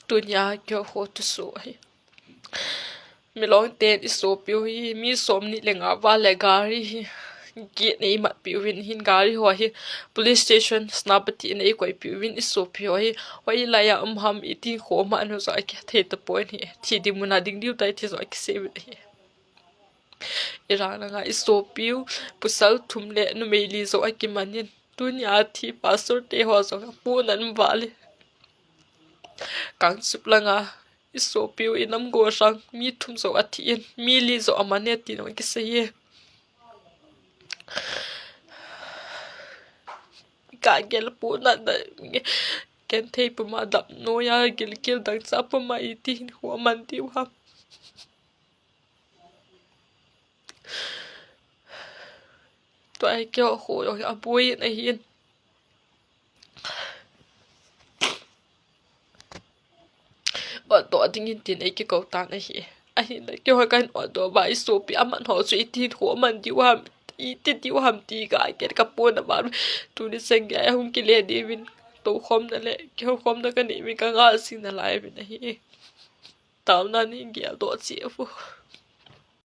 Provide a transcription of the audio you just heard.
dunya kyo ho tu so hi mi long ten iso piu hi mi som ni lenga wa le gari hi ge nei mat piu win hin gari ho hi police station snapati nei koi piu win iso piu hi hoi la ya ham iti kho ma no so ke the to point hi thi di muna ding diu tai thi so ke se hi irana nga iso piu pusal thumle no meili so ke manin dunya thi pastor te ho so pu nan wale kang suplanga iso piu inam go sang mi thum so athin mi li so amane ti no ke se ye ka gel pu na da ken thei pu ma dap no ya gel kel dang sa pu ma iti ho man ti wa to ai kyo ho yo abui na hin to dingin tin ai ke ko ta na hi ai na kyo kan do ba iso pi aman ho su iti ho man ti wa iti ti wa ham ti ga ke ka pu na ba tu ni seng ya hum ki le di win to khom na le kyo khom na ka ni mi ka ga sin na lai bi na hi taw na ni ge do chi fu